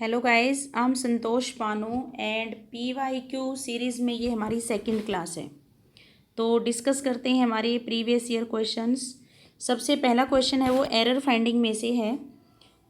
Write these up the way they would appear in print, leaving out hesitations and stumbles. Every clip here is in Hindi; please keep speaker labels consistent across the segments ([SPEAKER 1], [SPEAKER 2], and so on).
[SPEAKER 1] Hello guys, I am Santosh Panu and PYQ series में ये हमारी सेकंड क्लास है। तो डिस्कस करते हैं हमारे प्रीवियस ईयर क्वेश्चंस। सबसे पहला क्वेश्चन है वो एरर फाइंडिंग में से है।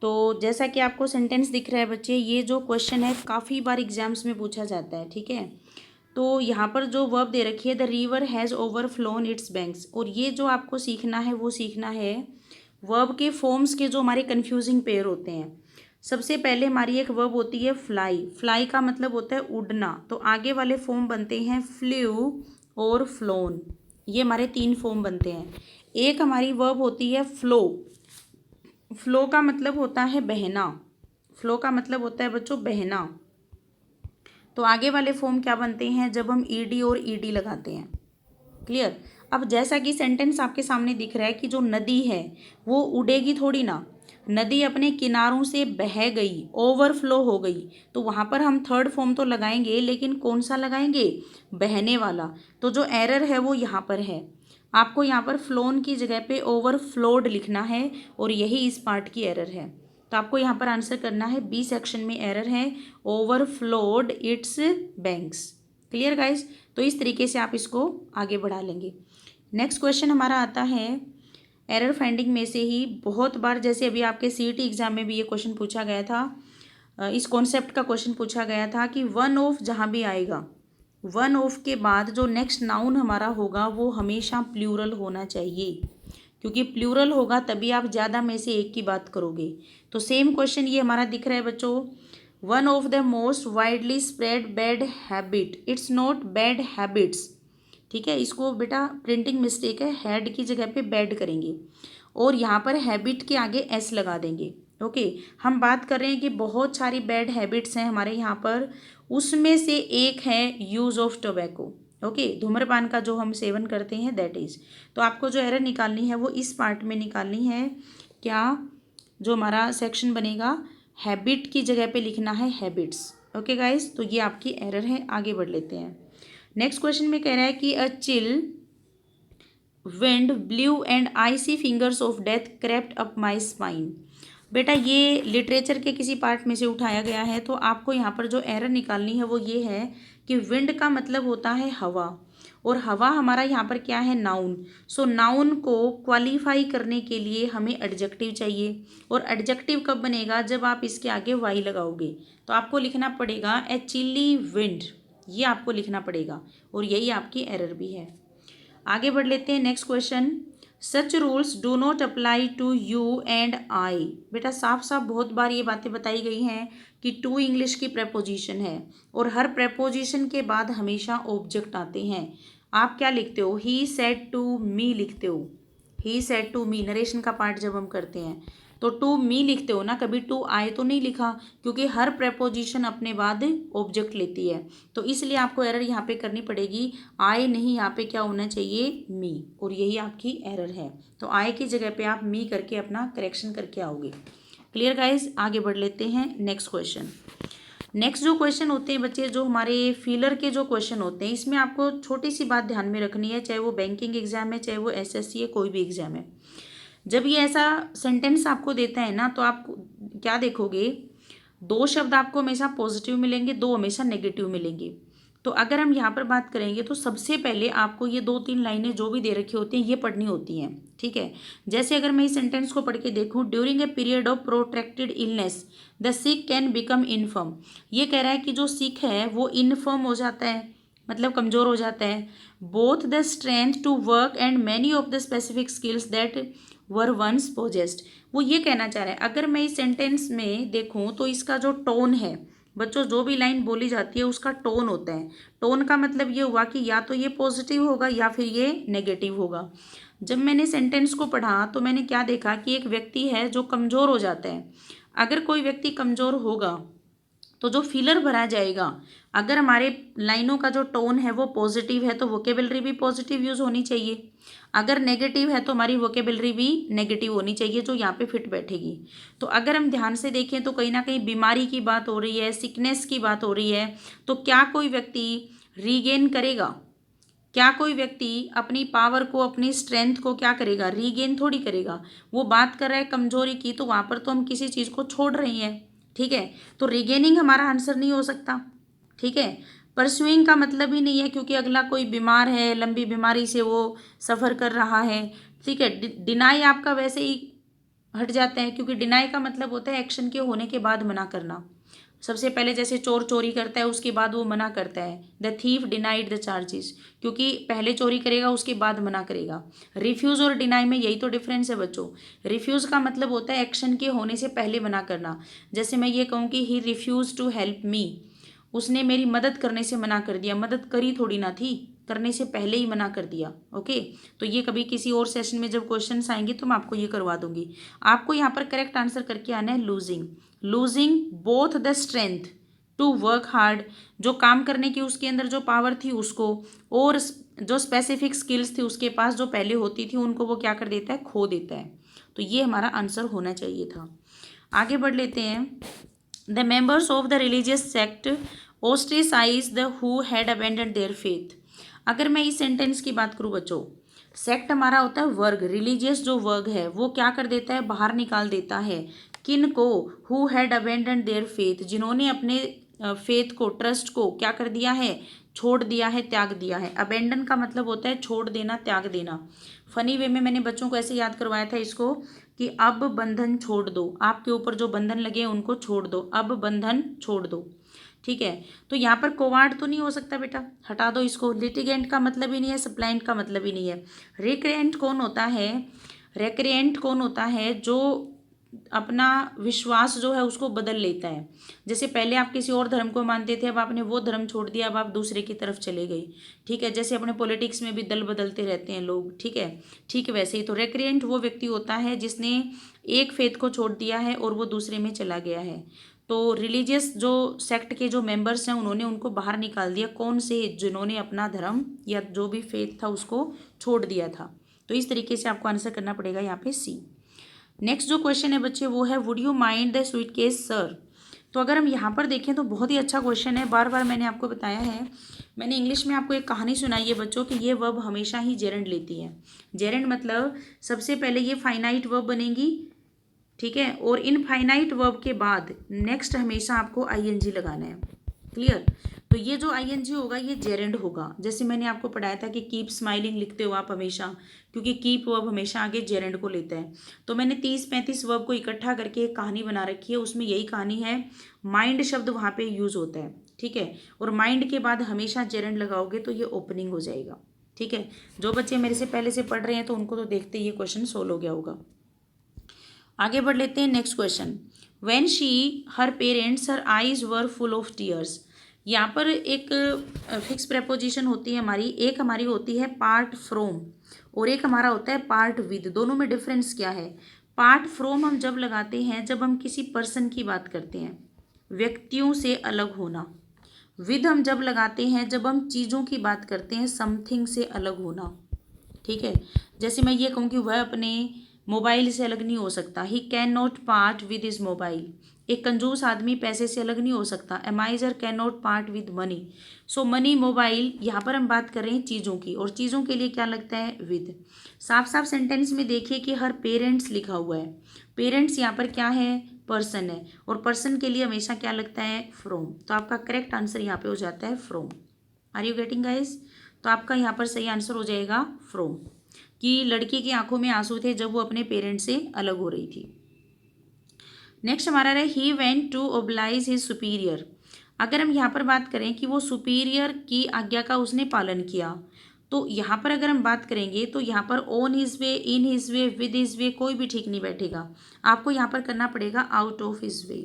[SPEAKER 1] तो जैसा कि आपको सेंटेंस दिख रहा है बच्चे, ये जो क्वेश्चन है काफ़ी बार एग्जाम्स में पूछा जाता है, ठीक है। तो यहाँ पर जो वर्ब दे रखी है, the river has overflown its banks, और ये जो आपको सीखना है वो सीखना है वर्ब के फॉर्म्स के जो हमारे कन्फ्यूजिंग पेयर होते हैं। सबसे पहले हमारी एक वर्ब होती है फ्लाई। फ्लाई का मतलब होता है उड़ना, तो आगे वाले फॉर्म बनते हैं फ्ल्यू और फ्लोन। ये हमारे 3 फॉर्म बनते हैं। एक हमारी वर्ब होती है फ्लो। फ्लो का मतलब होता है बहना। फ्लो का मतलब होता है बच्चों बहना। तो आगे वाले फॉर्म क्या बनते हैं जब हम ईडी और ईडी लगाते हैं। क्लियर। अब जैसा कि सेंटेंस आपके सामने दिख रहा है कि जो नदी है वो उड़ेगी थोड़ी ना, नदी अपने किनारों से बह गई, ओवरफ्लो हो गई, तो वहाँ पर हम थर्ड फॉर्म तो लगाएंगे, लेकिन कौन सा लगाएंगे? बहने वाला। तो जो एरर है वो यहाँ पर है। आपको यहाँ पर फ्लोन की जगह पे ओवरफ्लोड लिखना है, और यही इस पार्ट की एरर है। तो आपको यहाँ पर आंसर करना है, बी सेक्शन में एरर है, overflowed it's banks. Clear guys. तो इस तरीके से आप इसको आगे बढ़ा लेंगे। नेक्स्ट क्वेश्चन हमारा आता है एरर फाइंडिंग में से ही बहुत बार, जैसे अभी आपके CET एग्जाम में भी ये क्वेश्चन पूछा गया था। इस कॉन्सेप्ट का क्वेश्चन पूछा गया था कि वन ऑफ जहाँ भी आएगा, वन ऑफ के बाद जो नेक्स्ट नाउन हमारा होगा वो हमेशा प्लूरल होना चाहिए, क्योंकि प्लूरल होगा तभी आप ज़्यादा में से एक की बात करोगे। तो सेम क्वेश्चन ये हमारा दिख रहा है बच्चों, one of the most widely spread bad habit, it's not bad habits, ठीक है। इसको बेटा प्रिंटिंग मिस्टेक है, हैड की जगह पे बैड करेंगे, और यहाँ पर हैबिट के आगे एस लगा देंगे। ओके। हम बात कर रहे हैं कि बहुत सारी बैड हैबिट्स हैं हमारे यहाँ पर, उसमें से एक है यूज़ ऑफ टोबैको। ओके, धूम्रपान का जो हम सेवन करते हैं, दैट इज़। तो आपको जो एरर निकालनी है वो इस पार्ट में निकालनी है। क्या जो हमारा सेक्शन बनेगा, हैबिट की जगह पे लिखना है हैबिट्स। ओके गाइस, तो ये आपकी एरर है। आगे बढ़ लेते हैं। नेक्स्ट क्वेश्चन में कह रहा है कि a chill wind blue and IC fingers of death crept up my spine. बेटा ये लिटरेचर के किसी पार्ट में से उठाया गया है। तो आपको यहाँ पर जो एरर निकालनी है वो ये है कि विंड का मतलब होता है हवा, और हवा हमारा यहाँ पर क्या है? नाउन। सो नाउन को क्वालिफाई करने के लिए हमें एडजेक्टिव चाहिए, और एडजेक्टिव कब बनेगा? जब आप इसके आगे वाई लगाओगे। तो आपको लिखना पड़ेगा ए चिली विंड, ये आपको लिखना पड़ेगा, और यही आपकी एरर भी है। आगे बढ़ लेते हैं। Next question, such rules do not apply to you and I. बेटा साफ साफ बहुत बार ये बातें बताई गई हैं कि टू इंग्लिश की प्रेपोजिशन है, और हर प्रेपोजिशन के बाद हमेशा ऑब्जेक्ट आते हैं। आप क्या लिखते हो? ही सेड टू मी लिखते हो। He said to me, narration का पार्ट जब हम करते हैं तो टू मी लिखते हो ना, कभी टू आई तो नहीं लिखा, क्योंकि हर प्रेपोजिशन अपने बाद ऑब्जेक्ट लेती है। तो इसलिए आपको एरर यहाँ पे करनी पड़ेगी, आई नहीं, यहाँ पे क्या होना चाहिए? मी, और यही आपकी एरर है। तो आई की जगह पे आप मी करके अपना करेक्शन करके आओगे। Clear guys. आगे बढ़ लेते हैं। Next question. नेक्स्ट जो क्वेश्चन होते हैं बच्चे, जो हमारे फिलर के जो क्वेश्चन होते हैं, इसमें आपको छोटी सी बात ध्यान में रखनी है, चाहे वो बैंकिंग एग्जाम है, चाहे वो SSC है, कोई भी एग्जाम है। जब ये ऐसा सेंटेंस आपको देता है ना, तो आप क्या देखोगे? 2 शब्द आपको हमेशा पॉजिटिव मिलेंगे, 2 हमेशा नेगेटिव मिलेंगे। तो अगर हम यहाँ पर बात करेंगे तो सबसे पहले आपको ये 2-3 लाइनें जो भी दे रखी होती हैं ये पढ़नी होती हैं, ठीक है। जैसे अगर मैं इस सेंटेंस को पढ़ के देखूँ, during a period of protracted illness the sick can become inform. ये कह रहा है कि जो सिक है वो इनफर्म हो जाता है, मतलब कमज़ोर हो जाता है। Both the strength to work and many of the specific skills that were once possessed. वो ये कहना चाह रहा है, अगर मैं इस सेंटेंस में देखूं तो इसका जो टोन है बच्चों, जो भी लाइन बोली जाती है उसका टोन होता है। टोन का मतलब ये हुआ कि या तो ये पॉजिटिव होगा या फिर ये नेगेटिव होगा। जब मैंने सेंटेंस को पढ़ा तो मैंने क्या देखा कि एक व्यक्ति है जो कमज़ोर हो जाता है। अगर कोई व्यक्ति कमज़ोर होगा तो जो फिलर भरा जाएगा, अगर हमारे लाइनों का जो टोन है वो पॉजिटिव है तो वोकेबलरी भी पॉजिटिव यूज़ होनी चाहिए। अगर नेगेटिव है तो हमारी वोकेबलरी भी नेगेटिव होनी चाहिए, जो यहाँ पे फिट बैठेगी। तो अगर हम ध्यान से देखें तो कहीं ना कहीं बीमारी की बात हो रही है, सिकनेस की बात हो रही है। तो क्या कोई व्यक्ति रीगेन करेगा? क्या कोई व्यक्ति अपनी पावर को, अपनी स्ट्रेंथ को क्या करेगा? रीगेन थोड़ी करेगा। वो बात कर रहा है कमजोरी की, तो वहाँ पर तो हम किसी चीज़ को छोड़ रहे हैं, ठीक है, तो रिगेनिंग हमारा आंसर नहीं हो सकता। ठीक है, परसुइंग का मतलब ही नहीं है, क्योंकि अगला कोई बीमार है, लंबी बीमारी से वो सफ़र कर रहा है। ठीक है, डिनाई आपका वैसे ही हट जाते हैं, क्योंकि डिनाई का मतलब होता है एक्शन के होने के बाद मना करना। सबसे पहले जैसे चोर चोरी करता है, उसके बाद वो मना करता है, the thief denied the charges, क्योंकि पहले चोरी करेगा उसके बाद मना करेगा। रिफ्यूज़ और डिनाई में यही तो डिफरेंस है बच्चों। रिफ्यूज़ का मतलब होता है एक्शन के होने से पहले मना करना। जैसे मैं ये कहूँ कि he refuse to help me, उसने मेरी मदद करने से मना कर दिया, मदद करी थोड़ी ना थी, करने से पहले ही मना कर दिया। ओके, तो ये कभी किसी और सेशन में जब क्वेश्चंस आएंगे तो मैं आपको ये करवा दूंगी। आपको यहाँ पर करेक्ट आंसर करके आना है losing. Losing both the strength to work hard, जो काम करने की उसके अंदर जो पावर थी उसको, और जो स्पेसिफिक स्किल्स थी उसके पास जो पहले होती थी उनको वो क्या कर देता है, खो देता है। तो ये हमारा आंसर होना चाहिए था। आगे बढ़ लेते हैं। The members of the religious sect ostracized the who had abandon their faith. अगर मैं इस सेंटेंस की बात करूँ बच्चों, सेक्ट हमारा होता है वर्ग, रिलीजियस जो वर्ग है वो क्या कर देता है, बाहर निकाल देता है। किन को, who had abandon their faith, जिन्होंने अपने फेथ को, ट्रस्ट को क्या कर दिया है, छोड़ दिया है, त्याग दिया है। अबेंडन का मतलब होता है छोड़ देना, त्याग देना। फनी वे में मैंने बच्चों को ऐसे याद करवाया था इसको कि अब बंधन छोड़ दो, आपके ऊपर जो बंधन लगे हैं उनको छोड़ दो, अब बंधन छोड़ दो। ठीक है, तो यहाँ पर कोवार्ड तो नहीं हो सकता बेटा, हटा दो इसको। लिटिगेंट का मतलब ही नहीं है, सप्लाइंट का मतलब ही नहीं है। रिक्रेंट कौन होता है, रेक्रिएंट कौन होता है, जो अपना विश्वास जो है उसको बदल लेता है। जैसे पहले आप किसी और धर्म को मानते थे, अब आपने वो धर्म छोड़ दिया, अब आप दूसरे की तरफ चले गए। ठीक है, जैसे अपने पॉलिटिक्स में भी दल बदलते रहते हैं लोग। ठीक है, ठीक वैसे ही तो रेक्रिएंट वो व्यक्ति होता है जिसने एक फेथ को छोड़ दिया है और वो दूसरे में चला गया है। तो रिलीजियस जो सेक्ट के जो मेंबर्स हैं उन्होंने उनको बाहर निकाल दिया, कौन से, जिन्होंने अपना धर्म या जो भी फेथ था उसको छोड़ दिया था। तो इस तरीके से आपको आंसर करना पड़ेगा यहाँ पे सी। नेक्स्ट जो क्वेश्चन है बच्चे वो है would you mind the sweet case sir. तो अगर हम यहाँ पर देखें तो बहुत ही अच्छा क्वेश्चन है, बार बार मैंने आपको बताया है। मैंने इंग्लिश में आपको एक कहानी सुनाई है बच्चों कि ये वर्ब हमेशा ही जेरेंड लेती है। जेरेंड मतलब सबसे पहले ये फाइनाइट वर्ब बनेगी, ठीक है, और इनफाइनाइट वर्ब के बाद नेक्स्ट हमेशा आपको आईएनजी लगाना है। क्लियर, तो ये जो आईएनजी होगा ये जेरेंड होगा। जैसे मैंने आपको पढ़ाया था कि कीप स्माइलिंग लिखते हो आप हमेशा, क्योंकि कीप वर्ब हमेशा आगे जेरेंड को लेता है। तो मैंने 30-35 वर्ब को इकट्ठा करके एक कहानी बना रखी है, उसमें यही कहानी है। माइंड शब्द वहाँ पे यूज होता है, ठीक है, और माइंड के बाद हमेशा जेरेंड लगाओगे तो ये ओपनिंग हो जाएगा। ठीक है, जो बच्चे मेरे से पहले से पढ़ रहे हैं तो उनको तो देखते ये क्वेश्चन सोल्व हो गया होगा। आगे बढ़ लेते हैं next question. When she her parents her eyes were full of tears. यहाँ पर एक फिक्स प्रेपोजिशन होती है हमारी, एक हमारी होती है पार्ट फ्रोम और एक हमारा होता है पार्ट विद। दोनों में डिफरेंस क्या है? पार्ट फ्रोम हम जब लगाते हैं जब हम किसी पर्सन की बात करते हैं, व्यक्तियों से अलग होना। विद हम जब लगाते हैं जब हम चीज़ों की बात करते हैं, समथिंग से अलग होना। ठीक है, जैसे मैं ये कहूँ कि वह अपने मोबाइल से अलग नहीं हो सकता, he can not part with his mobile. एक कंजूस आदमी पैसे से अलग नहीं हो सकता, a miser can not part with money. So money, mobile, यहाँ पर हम बात कर रहे हैं चीज़ों की, और चीज़ों के लिए क्या लगता है? विद। साफ साफ सेंटेंस में देखिए कि हर पेरेंट्स लिखा हुआ है, पेरेंट्स यहाँ पर क्या है? पर्सन है, और पर्सन के लिए हमेशा क्या लगता है? फ्रॉम। तो आपका करेक्ट आंसर यहाँ पे हो जाता है from. Are you getting guys? तो आपका यहाँ पर सही आंसर हो जाएगा फ्रॉम, कि लड़की की आंखों में आंसू थे जब वो अपने पेरेंट्स से अलग हो रही थी। नेक्स्ट हमारा रहा he went to oblige his superior. अगर हम यहाँ पर बात करें कि वो सुपीरियर की आज्ञा का उसने पालन किया, तो यहाँ पर अगर हम बात करेंगे तो यहाँ पर on his way, in his way, with his way कोई भी ठीक नहीं बैठेगा। आपको यहाँ पर करना पड़ेगा आउट ऑफ हिज वे,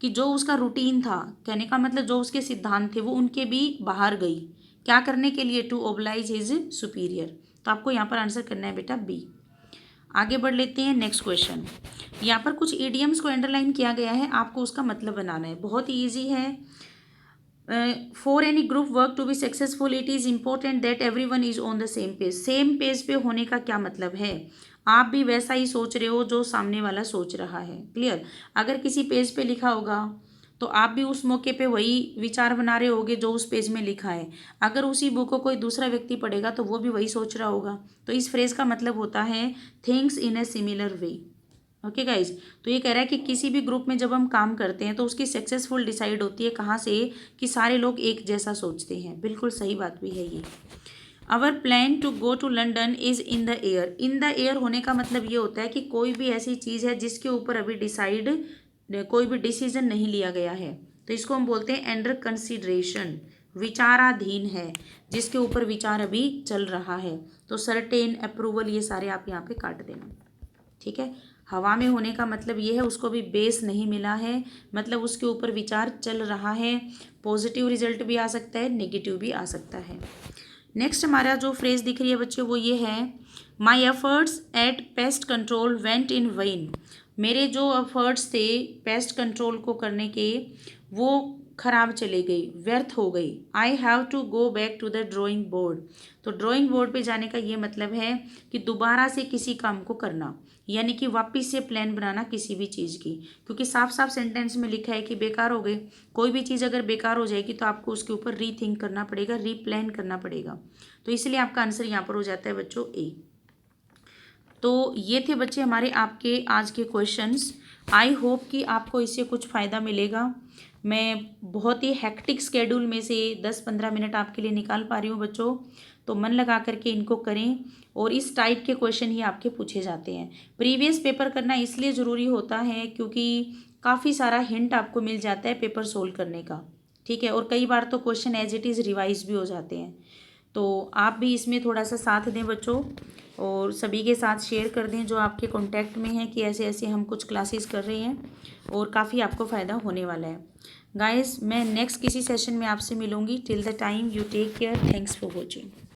[SPEAKER 1] कि जो उसका रूटीन था, कहने का मतलब जो उसके सिद्धांत थे वो उनके भी बाहर गई। क्या करने के लिए? To oblige his superior. तो आपको यहाँ पर आंसर करना है बेटा बी। आगे बढ़ लेते हैं नेक्स्ट क्वेश्चन। यहाँ पर कुछ ईडियम्स को अंडरलाइन किया गया है, आपको उसका मतलब बनाना है, बहुत ही ईजी है। For any group work to be successful it is important that everyone is on the same page. Same page पे होने का क्या मतलब है? आप भी वैसा ही सोच रहे हो जो सामने वाला सोच रहा है। क्लियर, अगर किसी पेज पे लिखा होगा तो आप भी उस मौके पे वही विचार बना रहे होगे जो उस पेज में लिखा है। अगर उसी बुक को कोई दूसरा व्यक्ति पढ़ेगा तो वो भी वही सोच रहा होगा। तो इस फ्रेज का मतलब होता है things in a similar way. Okay guys, तो ये कह रहा है कि किसी भी ग्रुप में जब हम काम करते हैं तो उसकी सक्सेसफुल डिसाइड होती है कहाँ से, कि सारे लोग एक जैसा सोचते हैं। बिल्कुल सही बात भी है ये। Our plan to go to London is in the air. In the air होने का मतलब ये होता है कि कोई भी ऐसी चीज़ है जिसके ऊपर अभी कोई भी डिसीजन नहीं लिया गया है, तो इसको हम बोलते हैं अंडर कंसिडरेशन, विचाराधीन है, जिसके ऊपर विचार अभी चल रहा है। तो सर्टेन, अप्रूवल, ये सारे आप यहाँ पे काट देना, ठीक है। हवा में होने का मतलब ये है उसको भी बेस नहीं मिला है, मतलब उसके ऊपर विचार चल रहा है। पॉजिटिव रिजल्ट भी आ सकता है, नेगेटिव भी आ सकता है। नेक्स्ट हमारा जो फ्रेज दिख रही है बच्चों वो ये है, my efforts eight pest control went in when. मेरे जो एफर्ट्स थे पेस्ट कंट्रोल को करने के वो खराब चले गई, व्यर्थ हो गई। I have to go back to the drawing board. तो ड्राइंग बोर्ड पे जाने का ये मतलब है कि दोबारा से किसी काम को करना, यानी कि वापस से प्लान बनाना किसी भी चीज़ की, क्योंकि साफ साफ सेंटेंस में लिखा है कि बेकार हो गई। कोई भी चीज़ अगर बेकार हो जाएगी तो आपको उसके ऊपर रीथिंक करना पड़ेगा, रीप्लान करना पड़ेगा। तो इसलिए आपका आंसर यहाँ पर हो जाता है बच्चों ए। तो ये थे बच्चे हमारे आपके आज के क्वेश्चंस। आई होप कि आपको इससे कुछ फ़ायदा मिलेगा। मैं बहुत ही हेक्टिक स्केड्यूल में से 10-15 मिनट आपके लिए निकाल पा रही हूँ बच्चों, तो मन लगा करके इनको करें। और इस टाइप के क्वेश्चन ही आपके पूछे जाते हैं। प्रीवियस पेपर करना इसलिए ज़रूरी होता है क्योंकि काफ़ी सारा हिंट आपको मिल जाता है पेपर सोल्व करने का, ठीक है। और कई बार तो question as it is revise भी हो जाते हैं। तो आप भी इसमें थोड़ा सा साथ दें बच्चों, और सभी के साथ शेयर कर दें जो आपके कांटेक्ट में हैं कि ऐसे ऐसे हम कुछ क्लासेस कर रहे हैं और काफ़ी आपको फ़ायदा होने वाला है। गाइस, मैं नेक्स्ट किसी सेशन में आपसे मिलूँगी। Till the time you take care. Thanks for watching.